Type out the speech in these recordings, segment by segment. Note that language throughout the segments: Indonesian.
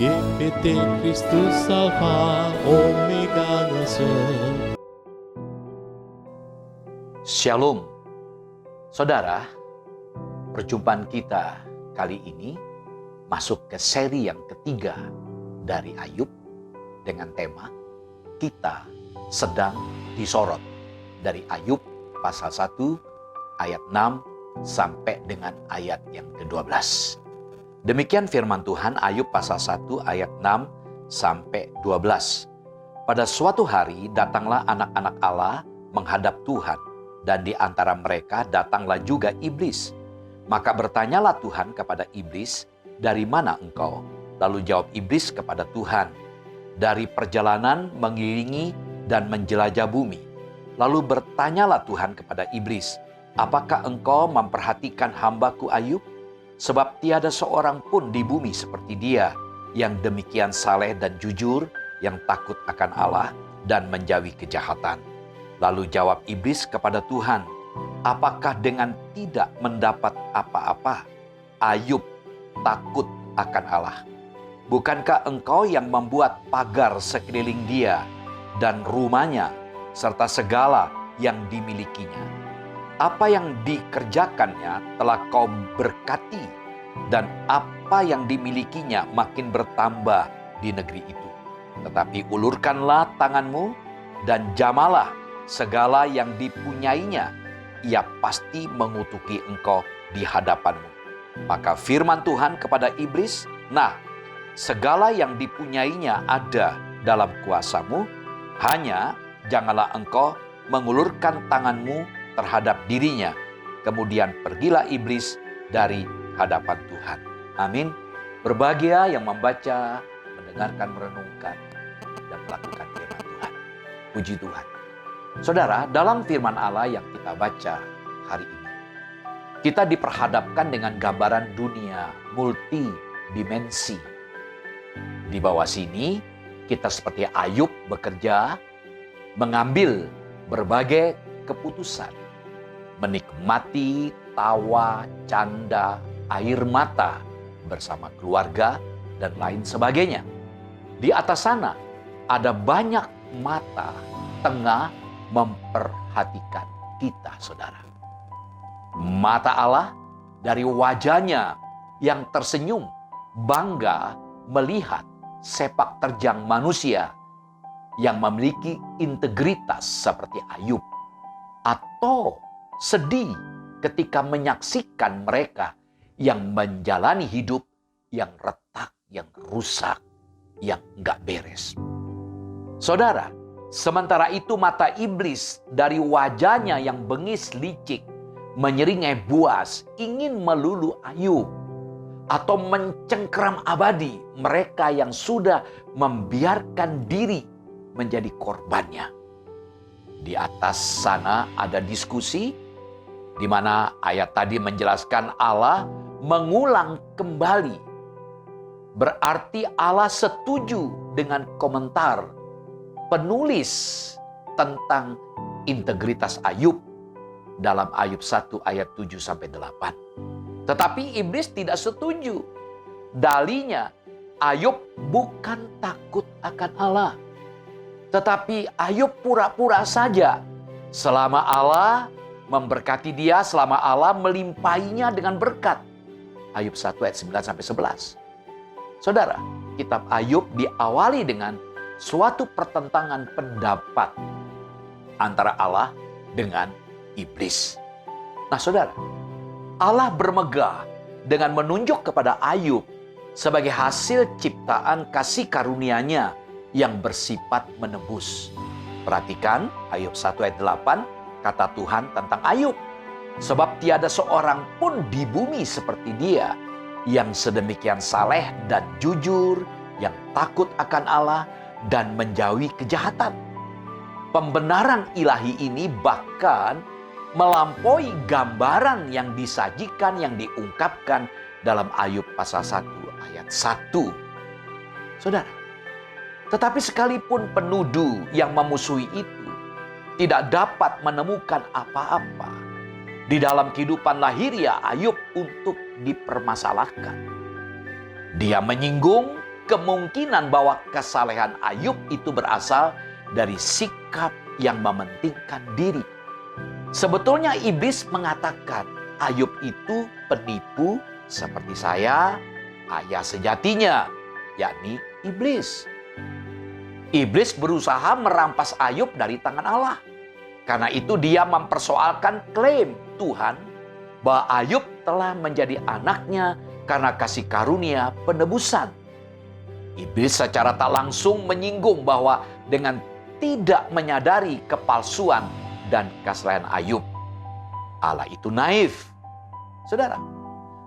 GPT Kristus Alfa Omega ngasih. Shalom, saudara. Perjumpaan kita kali ini masuk ke seri yang ketiga dari Ayub dengan tema Kita Sedang Disorot, dari Ayub pasal 1 ayat 6 sampai dengan ayat yang ke-12. Demikian firman Tuhan, Ayub pasal 1 ayat 6 sampai 12. Pada suatu hari datanglah anak-anak Allah menghadap Tuhan, dan di antara mereka datanglah juga iblis. Maka bertanyalah Tuhan kepada iblis, "Dari mana engkau?" Lalu jawab iblis kepada Tuhan, "Dari perjalanan mengelilingi dan menjelajah bumi." Lalu bertanyalah Tuhan kepada iblis, "Apakah engkau memperhatikan hambaku Ayub? Sebab tiada seorang pun di bumi seperti dia, yang demikian saleh dan jujur, yang takut akan Allah dan menjauhi kejahatan." Lalu jawab iblis kepada Tuhan, "Apakah dengan tidak mendapat apa-apa, Ayub takut akan Allah? Bukankah engkau yang membuat pagar sekeliling dia dan rumahnya, serta segala yang dimilikinya? Apa yang dikerjakannya telah kau berkati, dan apa yang dimilikinya makin bertambah di negeri itu. Tetapi ulurkanlah tanganmu dan jamalah segala yang dipunyainya, ia pasti mengutuki engkau di hadapanmu." Maka firman Tuhan kepada iblis, "Nah, segala yang dipunyainya ada dalam kuasamu, hanya janganlah engkau mengulurkan tanganmu terhadap dirinya." Kemudian pergilah iblis dari hadapan Tuhan. Amin. Berbahagia yang membaca, mendengarkan, merenungkan, dan melakukan firman Tuhan. Puji Tuhan. Saudara, dalam firman Allah yang kita baca hari ini, kita diperhadapkan dengan gambaran dunia multidimensi. Di bawah sini, kita seperti Ayub bekerja, mengambil berbagai keputusan, menikmati tawa, canda, air mata bersama keluarga, dan lain sebagainya. Di atas sana ada banyak mata tengah memperhatikan kita, saudara. Mata Allah dari wajahnya yang tersenyum, bangga melihat sepak terjang manusia yang memiliki integritas seperti Ayub, atau sedih ketika menyaksikan mereka yang menjalani hidup yang retak, yang rusak, yang nggak beres. Saudara, sementara itu mata iblis dari wajahnya yang bengis licik, menyeringai buas, ingin melulu Ayub, atau mencengkeram abadi mereka yang sudah membiarkan diri menjadi korbannya. Di atas sana ada diskusi, di mana ayat tadi menjelaskan Allah mengulang kembali. Berarti Allah setuju dengan komentar penulis tentang integritas Ayub dalam Ayub 1 ayat 7 sampai 8. Tetapi iblis tidak setuju. Dalinya, Ayub bukan takut akan Allah, tetapi Ayub pura-pura saja selama Allah memberkati dia, selama Allah melimpahinya dengan berkat. Ayub 1 ayat 9 sampai 11. Saudara, kitab Ayub diawali dengan suatu pertentangan pendapat antara Allah dengan iblis. Nah, saudara, Allah bermegah dengan menunjuk kepada Ayub sebagai hasil ciptaan kasih karunia-Nya yang bersifat menebus. Perhatikan Ayub 1 ayat 8, kata Tuhan tentang Ayub, "Sebab tiada seorang pun di bumi seperti dia, yang sedemikian saleh dan jujur, yang takut akan Allah dan menjauhi kejahatan." Pembenaran ilahi ini bahkan melampaui gambaran yang disajikan, yang diungkapkan dalam Ayub pasal 1 ayat 1. Saudara, tetapi sekalipun penuduh yang memusuhi itu tidak dapat menemukan apa-apa di dalam kehidupan lahiriah Ayub untuk dipermasalahkan. Dia menyinggung kemungkinan bahwa kesalehan Ayub itu berasal dari sikap yang mementingkan diri. Sebetulnya iblis mengatakan Ayub itu penipu seperti saya, ayah sejatinya, yakni iblis. Iblis berusaha merampas Ayub dari tangan Allah. Karena itu dia mempersoalkan klaim Tuhan bahwa Ayub telah menjadi anaknya karena kasih karunia penebusan. Iblis secara tak langsung menyinggung bahwa dengan tidak menyadari kepalsuan dan kesalahan Ayub, Allah itu naif. Saudara,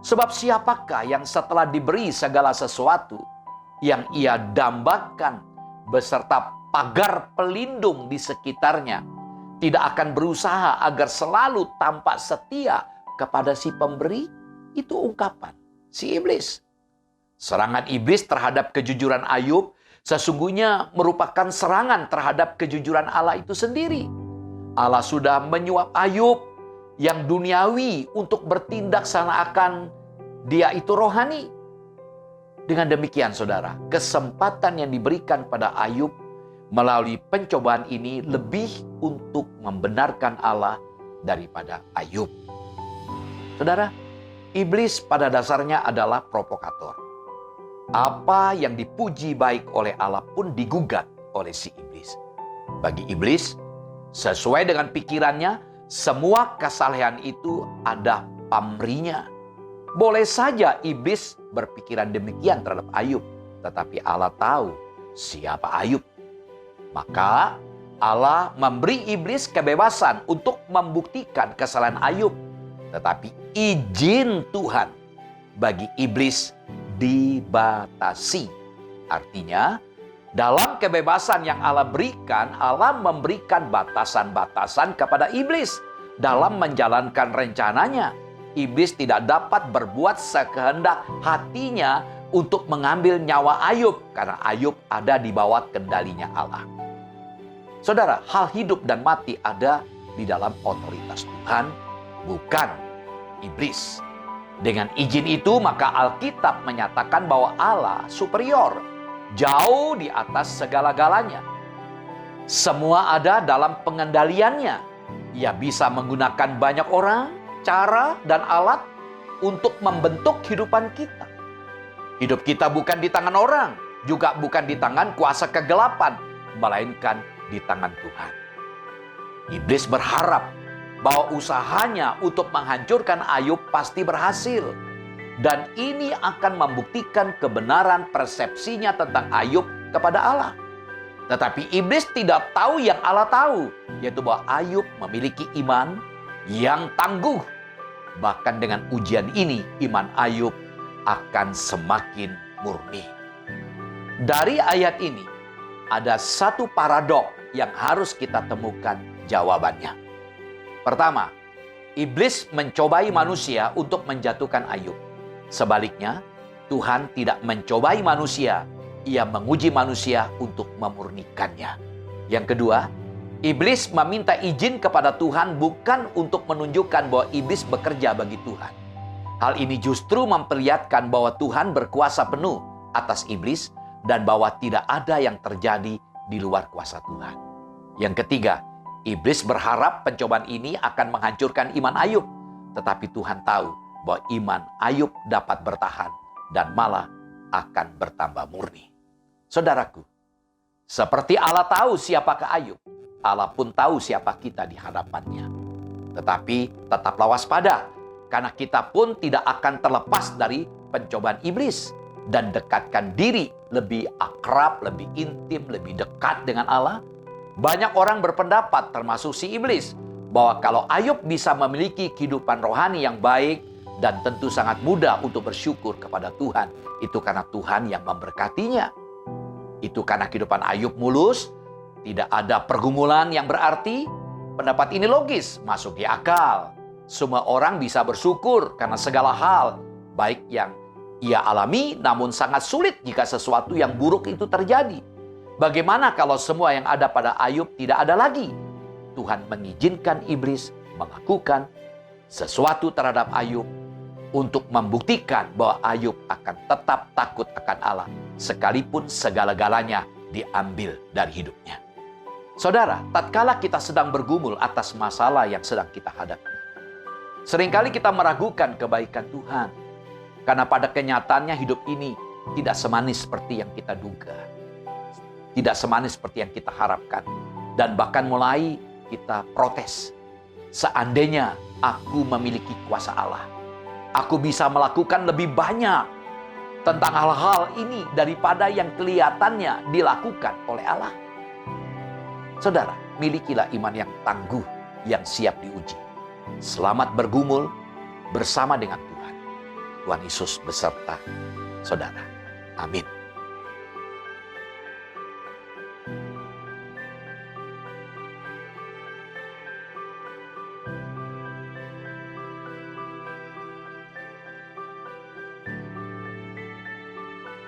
sebab siapakah yang setelah diberi segala sesuatu yang ia dambakan beserta pagar pelindung di sekitarnya, tidak akan berusaha agar selalu tampak setia kepada si pemberi? Itu ungkapan si iblis. Serangan iblis terhadap kejujuran Ayub sesungguhnya merupakan serangan terhadap kejujuran Allah itu sendiri. Allah sudah menyuap Ayub yang duniawi untuk bertindak seakan dia itu rohani. Dengan demikian saudara, kesempatan yang diberikan pada Ayub melalui pencobaan ini lebih untuk membenarkan Allah daripada Ayub. Saudara, iblis pada dasarnya adalah provokator. Apa yang dipuji baik oleh Allah pun digugat oleh si iblis. Bagi iblis, sesuai dengan pikirannya, semua kesalehan itu ada pamrihnya. Boleh saja iblis berpikiran demikian terhadap Ayub, tetapi Allah tahu siapa Ayub. Maka Allah memberi iblis kebebasan untuk membuktikan kesalahan Ayub. Tetapi izin Tuhan bagi iblis dibatasi. Artinya, dalam kebebasan yang Allah berikan, Allah memberikan batasan-batasan kepada iblis. Dalam menjalankan rencananya, iblis tidak dapat berbuat sekehendak hatinya untuk mengambil nyawa Ayub, karena Ayub ada di bawah kendalinya Allah. Saudara, hal hidup dan mati ada di dalam otoritas Tuhan, bukan iblis. Dengan izin itu, maka Alkitab menyatakan bahwa Allah superior, jauh di atas segala-galanya. Semua ada dalam pengendaliannya. Ia bisa menggunakan banyak orang, cara, dan alat untuk membentuk kehidupan kita. Hidup kita bukan di tangan orang, juga bukan di tangan kuasa kegelapan, melainkan di tangan Tuhan. Iblis berharap bahwa usahanya untuk menghancurkan Ayub pasti berhasil. Dan ini akan membuktikan kebenaran persepsinya tentang Ayub kepada Allah. Tetapi iblis tidak tahu yang Allah tahu, yaitu bahwa Ayub memiliki iman yang tangguh. Bahkan dengan ujian ini, iman Ayub akan semakin murni. Dari ayat ini, ada satu paradok yang harus kita temukan jawabannya. Pertama, iblis mencobai manusia untuk menjatuhkan Ayub. Sebaliknya, Tuhan tidak mencobai manusia, Ia menguji manusia untuk memurnikannya. Yang kedua, iblis meminta izin kepada Tuhan bukan untuk menunjukkan bahwa iblis bekerja bagi Tuhan. Hal ini justru memperlihatkan bahwa Tuhan berkuasa penuh atas iblis dan bahwa tidak ada yang terjadi di luar kuasa Tuhan. Yang ketiga, iblis berharap pencobaan ini akan menghancurkan iman Ayub. Tetapi Tuhan tahu bahwa iman Ayub dapat bertahan dan malah akan bertambah murni. Saudaraku, seperti Allah tahu siapakah Ayub, Allah pun tahu siapa kita di hadapannya. Tetapi tetaplah waspada, karena kita pun tidak akan terlepas dari pencobaan iblis. Dan dekatkan diri lebih akrab, lebih intim, lebih dekat dengan Allah. Banyak orang berpendapat, termasuk si iblis, bahwa kalau Ayub bisa memiliki kehidupan rohani yang baik dan tentu sangat mudah untuk bersyukur kepada Tuhan, itu karena Tuhan yang memberkatinya. Itu karena kehidupan Ayub mulus, tidak ada pergumulan yang berarti. Pendapat ini logis, masuk di akal. Semua orang bisa bersyukur karena segala hal, baik yang ia alami, namun sangat sulit jika sesuatu yang buruk itu terjadi. Bagaimana kalau semua yang ada pada Ayub tidak ada lagi? Tuhan mengizinkan iblis melakukan sesuatu terhadap Ayub untuk membuktikan bahwa Ayub akan tetap takut akan Allah sekalipun segala-galanya diambil dari hidupnya. Saudara, tatkala kita sedang bergumul atas masalah yang sedang kita hadapi, seringkali kita meragukan kebaikan Tuhan. Karena pada kenyataannya hidup ini tidak semanis seperti yang kita duga. Tidak semanis seperti yang kita harapkan. Dan bahkan mulai kita protes. Seandainya aku memiliki kuasa Allah, aku bisa melakukan lebih banyak tentang hal-hal ini daripada yang kelihatannya dilakukan oleh Allah. Saudara, milikilah iman yang tangguh, yang siap diuji. Selamat bergumul bersama dengan Tuhan. Tuhan Yesus beserta saudara. Amin.